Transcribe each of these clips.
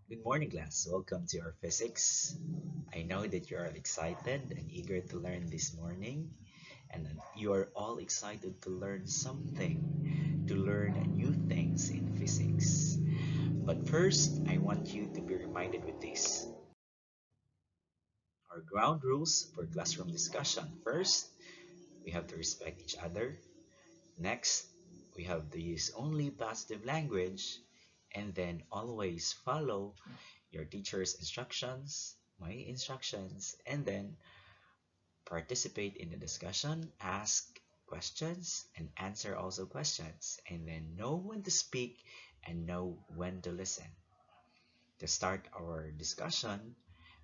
Good morning, class. Welcome to our physics. I know that you are excited and eager to learn this morning, and that you are all excited to learn something, to learn new things in physics. But first, I want you to be reminded with this. Our ground rules for classroom discussion. First, we have to respect each other. Next, we have to use only positive language, and then always follow your teacher's instructions, my instructions, and then participate in the discussion, ask questions, and answer also questions, and then know when to speak and know when to listen. To start our discussion,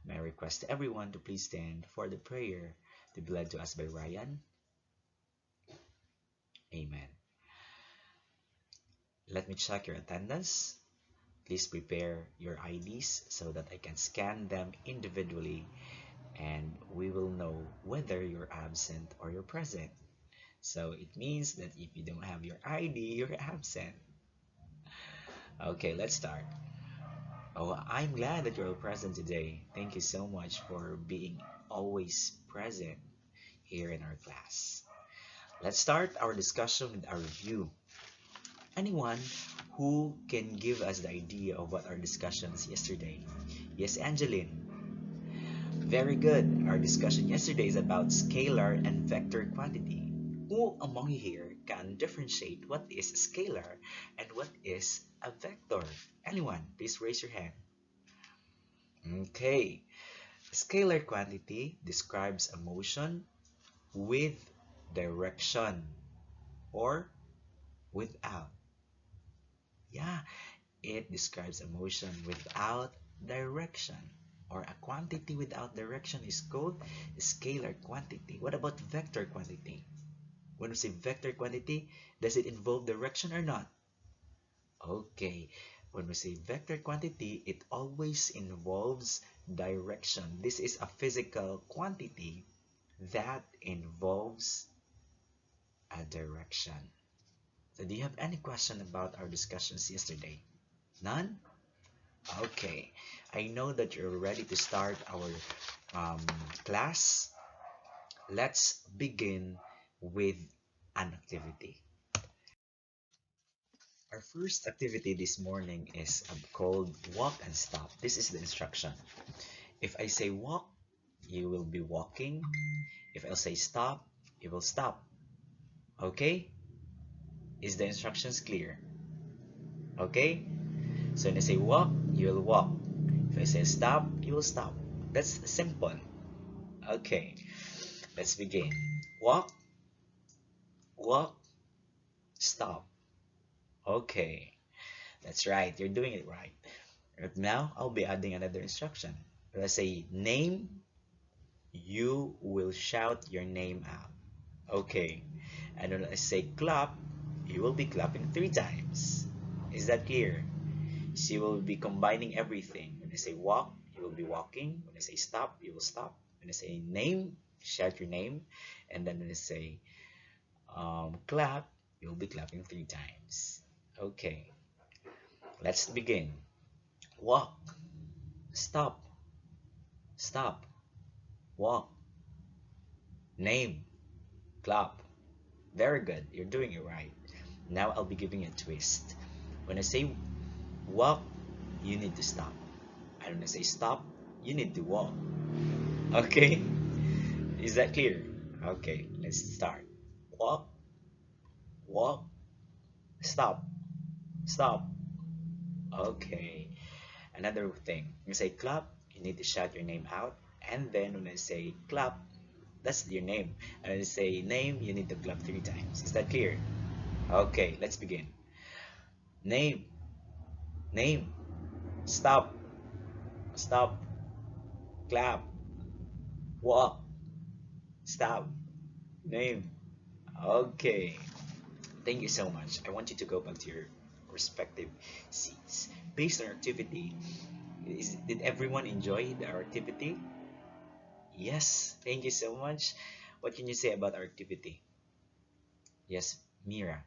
may I request everyone to please stand for the prayer to be led to us by Ryan. Amen. Let me check your attendance. Please prepare your IDs so that I can scan them individually and we will know whether you're absent or you're present. So it means that if you don't have your ID, you're absent. Okay, let's start. Oh, I'm glad that you're present today. Thank you so much for being always present here in our class. Let's start our discussion with our review. Anyone who can give us the idea of what our discussion is yesterday? Yes, Angeline. Very good. Our discussion yesterday is about scalar and vector quantity. Who among you here can differentiate what is a scalar and what is a vector? Anyone, please raise your hand. Okay. Scalar quantity describes a motion with direction or without. Yeah, it describes a motion without direction. Or a quantity without direction is called scalar quantity. What about vector quantity? When we say vector quantity, does it involve direction or not? Okay, when we say vector quantity, it always involves direction. This is a physical quantity that involves a direction. So do you have any question about our discussions yesterday? None? Okay, I know that you're ready to start our class. Let's begin with an activity. Our first activity this morning is called walk and stop. This is the instruction. If I say walk, you will be walking. If I'll say stop, you will stop. Okay? Is the instructions clear? Okay? So when I say walk, you will walk. If I say stop, you will stop. That's simple. Okay, let's begin. Walk, walk, stop. Okay, that's right. You're doing it right. Right now, I'll be adding another instruction. Let's say name, you will shout your name out. Okay, and when I say clap, you will be clapping 3 times. Is that clear? So you will be combining everything. When I say walk, you will be walking. When I say stop, you will stop. When I say name, shout your name. And then when I say clap, you'll be clapping 3 times. Okay, let's begin. Walk, stop, stop, walk, name, clap. Very good, you're doing it right. Now I'll be giving a twist. When I say walk, you need to stop. And when I say stop, you need to walk. Okay, is that clear? Okay, let's start. Walk, walk, stop, stop. Okay, another thing. When I say clap, you need to shout your name out. And then when I say clap, that's your name. And when I say name, you need to clap 3 times. Is that clear? Okay, let's begin. Name, name, stop, stop, clap, walk, stop, name. Okay, thank you so much. I want you to go back to your respective seats. Based on our activity, did everyone enjoy our activity? Yes, thank you so much. What can you say about our activity? Yes, Mira.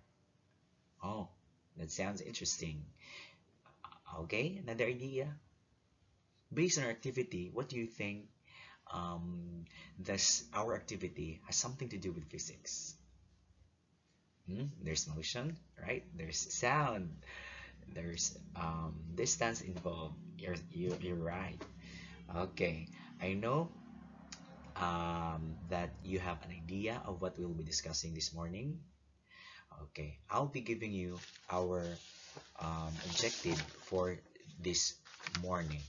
Oh, that sounds interesting. Okay, another idea? Based on our activity, what do you think this our activity has something to do with physics? There's motion, right? There's sound. There's distance involved. You're right. Okay, I know that you have an idea of what we'll be discussing this morning. Okay, I'll be giving you our objective for this morning.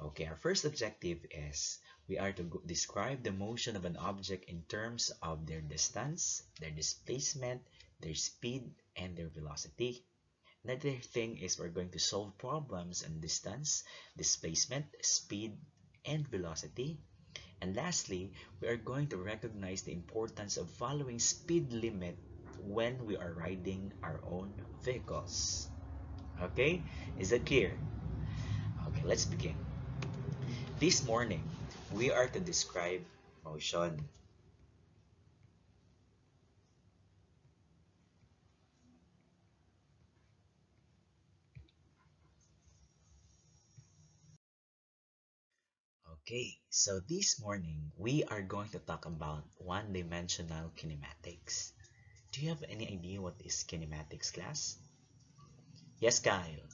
Okay, our first objective is we are to describe the motion of an object in terms of their distance, their displacement, their speed, and their velocity. Another thing is we're going to solve problems in distance, displacement, speed, and velocity. And lastly, we are going to recognize the importance of following speed limit when we are riding our own vehicles. Okay, is that clear? Okay, let's begin. This morning, we are to describe motion. Okay, so this morning, we are going to talk about one-dimensional kinematics. Do you have any idea what is kinematics, class? Yes, Kyle.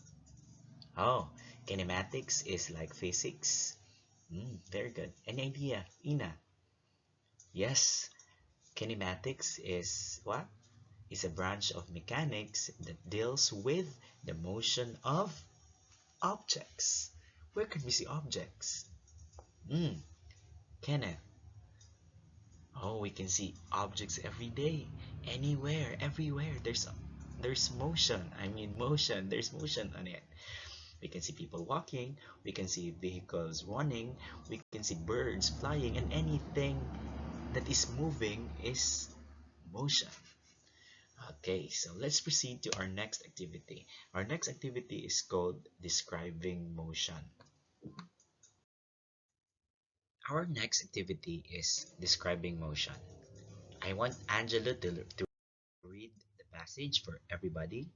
Oh, kinematics is like physics. Very good. Any idea, Ina? Yes, kinematics is what? Is a branch of mechanics that deals with the motion of objects. Where can we see objects? Hmm, Kenneth. Oh, we can see objects every day, anywhere, everywhere. There's motion. I mean motion. There's motion on it. We can see people walking, we can see vehicles running, we can see birds flying, and anything that is moving is motion. Okay, so let's proceed to our next activity. Our next activity is called describing motion. Our next activity is describing motion. I want Angela to read the passage for everybody.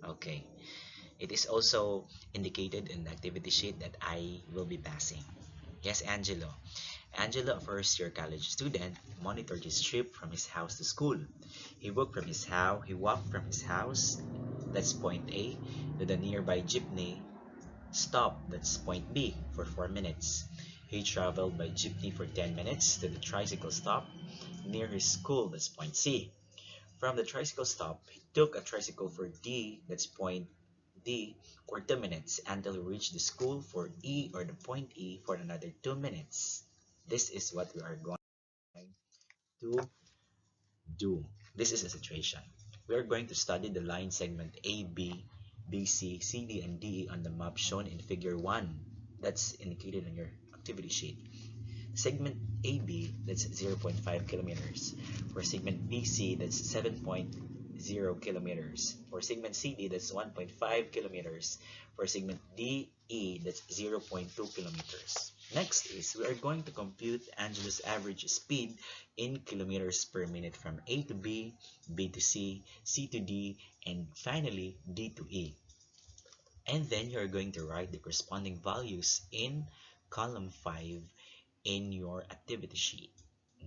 Okay, it is also indicated in the activity sheet that I will be passing. Yes, Angelo. Angelo, a first-year college student, monitored his trip from his house to school. He walked from his house, that's point A, to the nearby jeepney stop, that's point B, for 4 minutes. He traveled by jeepney for 10 minutes to the tricycle stop near his school, that's point C. From the tricycle stop, he took a tricycle for D, that's point D, for 2 minutes until he reached the school for E or the point E for another 2 minutes. This is what we are going to do. This is a situation. We are going to study the line segment AB, BC, CD, and DE on the map shown in figure 1. That's indicated on your activity sheet. Segment AB, that's 0.5 kilometers. For segment BC, that's 7.0 kilometers. For segment CD, that's 1.5 kilometers. For segment DE, that's 0.2 kilometers. Next is we are going to compute Angela's average speed in kilometers per minute from A to B, B to C, C to D, and finally D to E. And then you're going to write the corresponding values in column 5 in your activity sheet.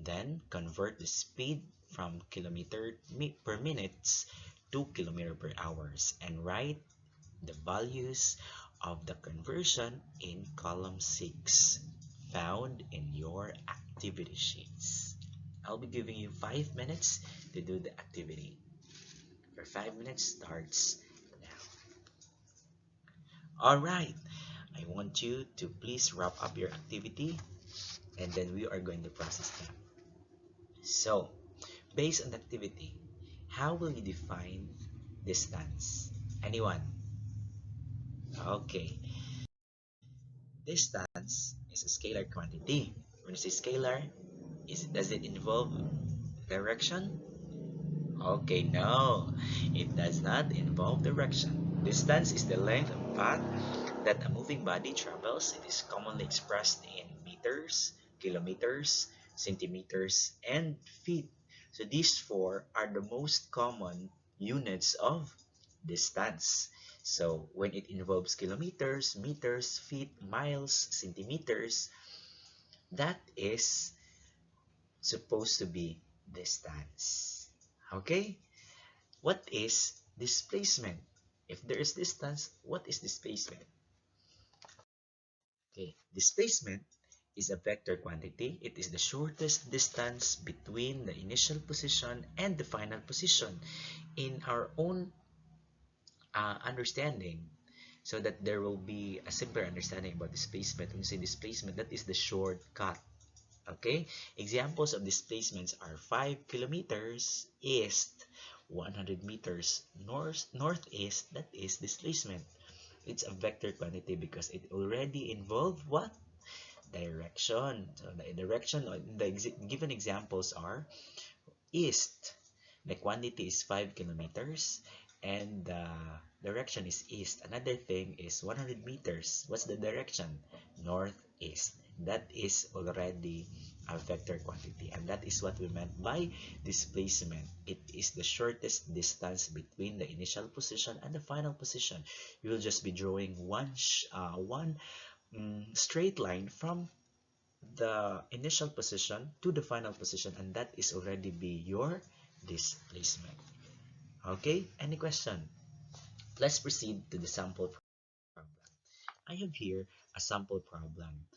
Then convert the speed from kilometer per minutes to kilometer per hours and write the values of the conversion in column 6 found in your activity sheets. I'll be giving you 5 minutes to do the activity. Your 5 minutes starts now. Alright, I want you to please wrap up your activity and then we are going to process them. So, based on the activity, how will you define distance? Anyone? Okay, distance is a scalar quantity. When you say scalar, does it involve direction? Okay, no, it does not involve direction. Distance is the length of path that a moving body travels. It is commonly expressed in meters, kilometers, centimeters, and feet. So these four are the most common units of distance. So when it involves kilometers, meters, feet, miles, centimeters, that is supposed to be distance. Okay? What is displacement? If there is distance, what is displacement? Okay, displacement is a vector quantity. It is the shortest distance between the initial position and the final position in our own understanding, so that there will be a simpler understanding about displacement. When you say displacement, that is the shortcut. Okay, examples of displacements are 5 kilometers east, 100 meters northeast. That is displacement. It's a vector quantity because it already involved what? Direction. So the direction, the given examples are east. The quantity is 5 kilometers and the direction is east. Another thing is 100 meters. What's the direction? Northeast. That is already a vector quantity, and that is what we meant by displacement. It is the shortest distance between the initial position and the final position. You will just be drawing one straight line from the initial position to the final position, and that is already be your displacement. Okay, any question? Let's proceed to the sample problem. I have here a sample problem.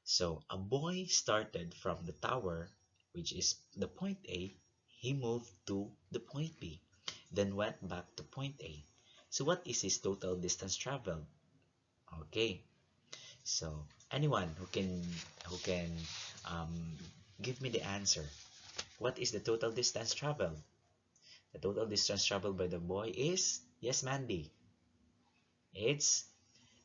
So a boy started from the tower, which is the point A. He moved to the point B, then went back to point A. So what is his total distance traveled? Okay, so anyone who can um, give me the answer. What is the total distance traveled? The total distance traveled by the boy is, yes, Mandy, it's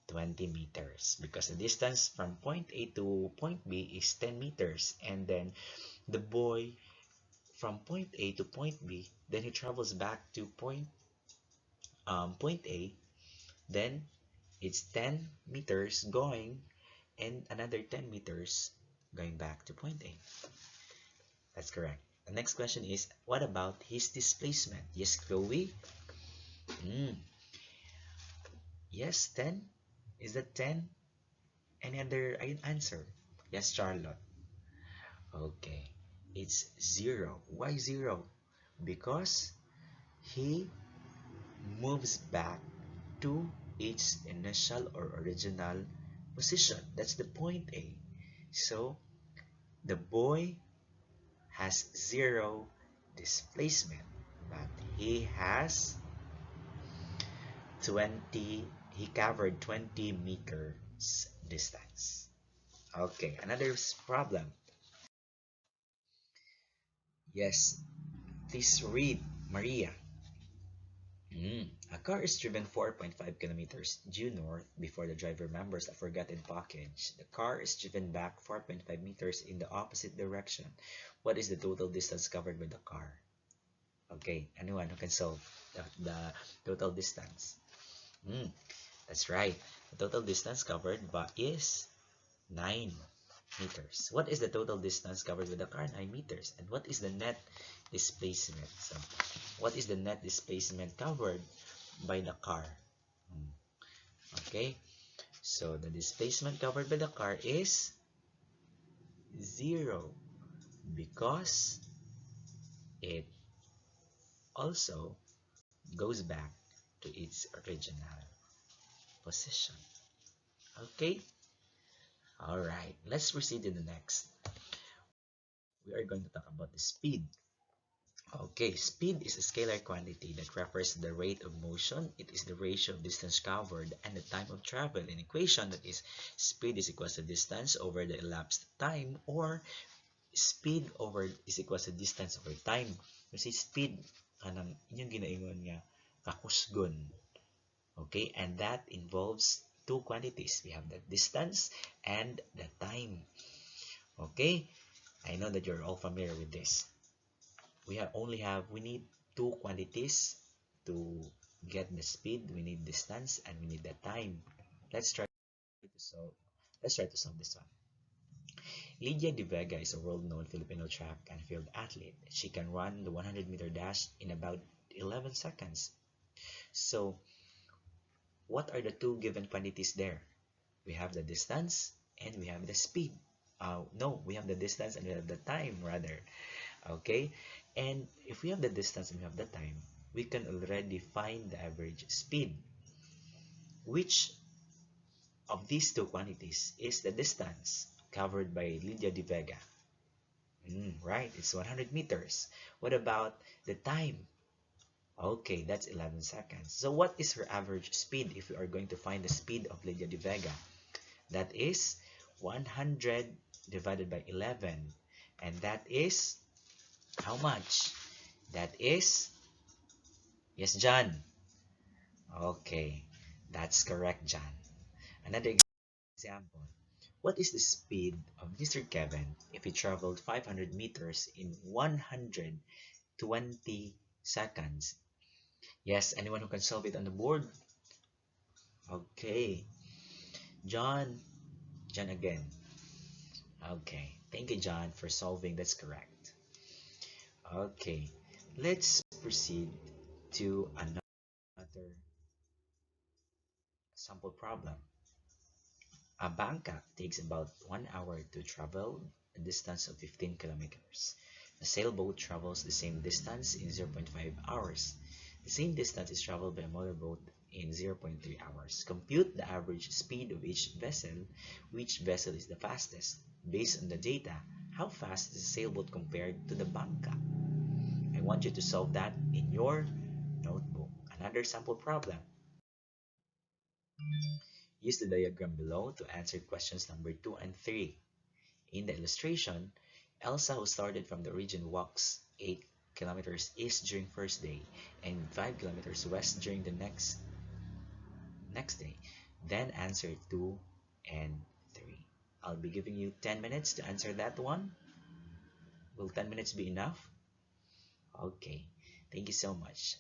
20 meters, because the distance from point A to point B is 10 meters, and then the boy from point A to point B, then he travels back to point A, then it's 10 meters going and another 10 meters going back to point A. That's correct. The next question is, what about his displacement? Yes, Chloe? Mm, yes, 10? Is that 10? Any other answer? Yes, Charlotte. Okay, it's 0. Why 0? Because he moves back to its initial or original position. That's the point A. So the boy has 0 displacement, but he has 20, he covered 20 meters distance. Okay, another problem. Yes, please read, Maria. A car is driven 4.5 kilometers due north before the driver remembers a forgotten package. The car is driven back 4.5 meters in the opposite direction. What is the total distance covered by the car? Okay, anyone who can solve the total distance? That's right. The total distance covered by is 9 meters. What is the total distance covered with the car? 9 meters. And what is the net displacement? So, what is the net displacement covered by the car? Okay, so the displacement covered by the car is 0 because it also goes back to its original position. Okay, all right, let's proceed to the next. We are going to talk about the speed. Okay, speed is a scalar quantity that refers to the rate of motion. It is the ratio of distance covered and the time of travel. An equation that is speed is equal to distance over the elapsed time, or speed over is equal to distance over time. Kasi speed, kanang inyong ginaingon nga, kakusgon. Okay, and that involves two quantities. We have the distance and the time. Okay, I know that you're all familiar with this. We need two quantities to get the speed. We need distance and we need the time. Let's try to solve this one. Lydia De Vega is a world-known Filipino track and field athlete. She can run the 100-meter dash in about 11 seconds. So what are the two given quantities there? We have the distance and we have the speed. No, we have the distance and we have the time rather. Okay, and if we have the distance and we have the time, we can already find the average speed. Which of these two quantities is the distance covered by Lydia de Vega? Right, it's 100 meters. What about the time? Okay, that's 11 seconds. So what is her average speed if we are going to find the speed of Lydia de Vega? That is 100 divided by 11. And that is how much? That is, yes, John. Okay, that's correct, John. Another example. What is the speed of Mr. Kevin if he traveled 500 meters in 120 seconds? Yes, anyone who can solve it on the board? Okay, John. John again. Okay, thank you, John, for solving. That's correct. Okay, let's proceed to another sample problem. A Bangkok takes about 1 hour to travel a distance of 15 kilometers. A sailboat travels the same distance in zero point 0.5 hours. The same distance is traveled by a motorboat in zero point 0.3 hours. Compute the average speed of each vessel. Which vessel is the fastest? Based on the data, how fast is a sailboat compared to the Bangkok? I want you to solve that in your notebook. Another sample problem. Use the diagram below to answer questions number 2 and 3. In the illustration, Elsa, who started from the origin, walks 8 kilometers east during first day and 5 kilometers west during the next day. Then answer 2 and 3. I'll be giving you 10 minutes to answer that one. Will 10 minutes be enough? Okay, thank you so much.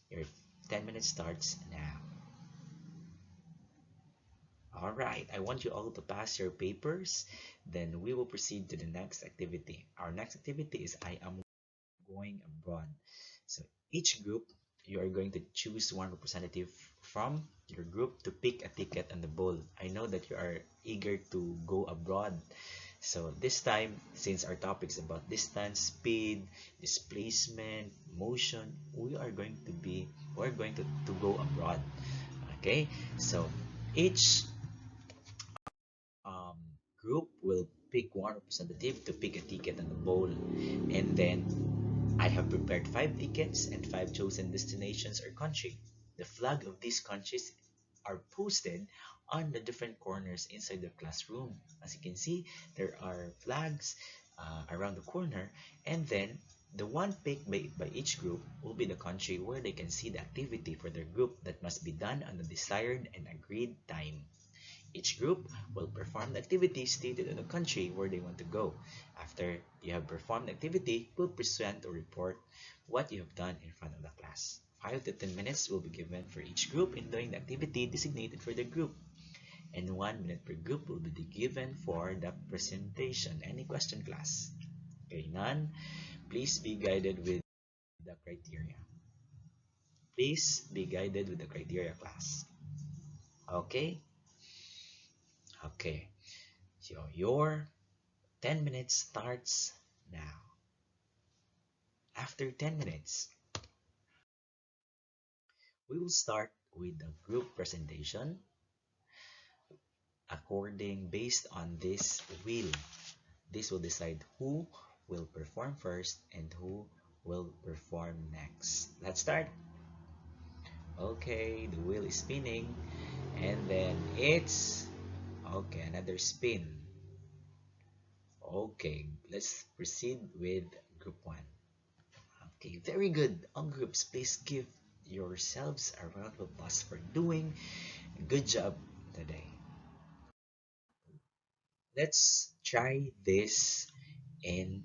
Your 10 minutes starts now. All right, I want you all to pass your papers. Then we will proceed to the next activity. Our next activity is I am going abroad. So each group, you are going to choose one representative from your group to pick a ticket on the bowl. I know that you are eager to go abroad. So this time, since our topic is about distance, speed, displacement, motion, we're going to go abroad. Okay, so each um, group will pick one representative to pick a ticket on the bowl, and then I have prepared 5 tickets and 5 chosen destinations or country. The flag of these countries are posted on the different corners inside the classroom. As you can see, there are flags around the corner, and then the one picked by each group will be the country where they can see the activity for their group that must be done on the desired and agreed time. Each group will perform the activity stated in the country where they want to go. After you have performed the activity, we'll present or report what you have done in front of the class. 5 to 10 minutes will be given for each group in doing the activity designated for the group, and 1 minute per group will be given for the presentation. Any question, class? Okay, none. Please be guided with the criteria. Please be guided with the criteria, class. Okay? Okay. So your 10 minutes starts now. After 10 minutes, we will start with the group presentation according based on this wheel. This will decide who will perform first and who will perform next. Let's start. Okay, the wheel is spinning and then it's okay, another spin. Okay, let's proceed with group 1. Okay, very good. All groups, please give yourselves a round of applause for doing a good job today. Let's try this in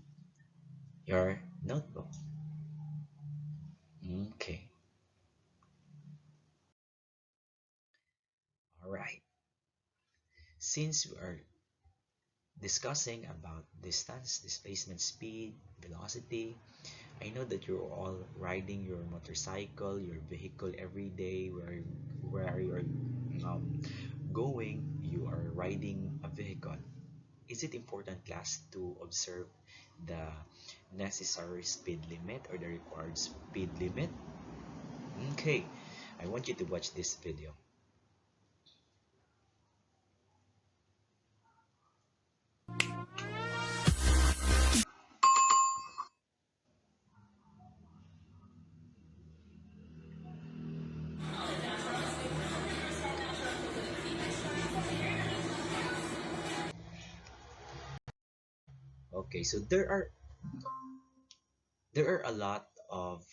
your notebook. Okay, all right. Since we are discussing about distance, displacement, speed, velocity, I know that you're all riding your motorcycle, your vehicle every day, where you're going, you are riding a vehicle. Is it important, class, to observe the necessary speed limit or the required speed limit? Okay, I want you to watch this video. Okay, so there are a lot of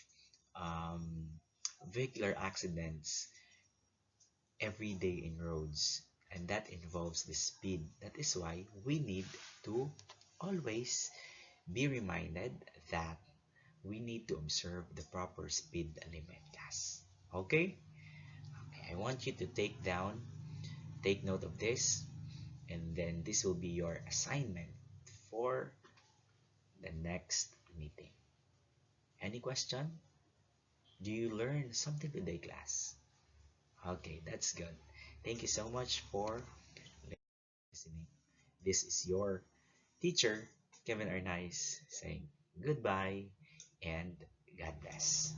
um, vehicular accidents every day in roads, and that involves the speed. That is why we need to always be reminded that we need to observe the proper speed limit, class. Okay? Okay, I want you to take note of this, and then this will be your assignment for the next meeting. Any question? Do you learn something today, class? Okay, that's good. Thank you so much for listening. This is your teacher, Kevin Arnaiz, saying goodbye and God bless.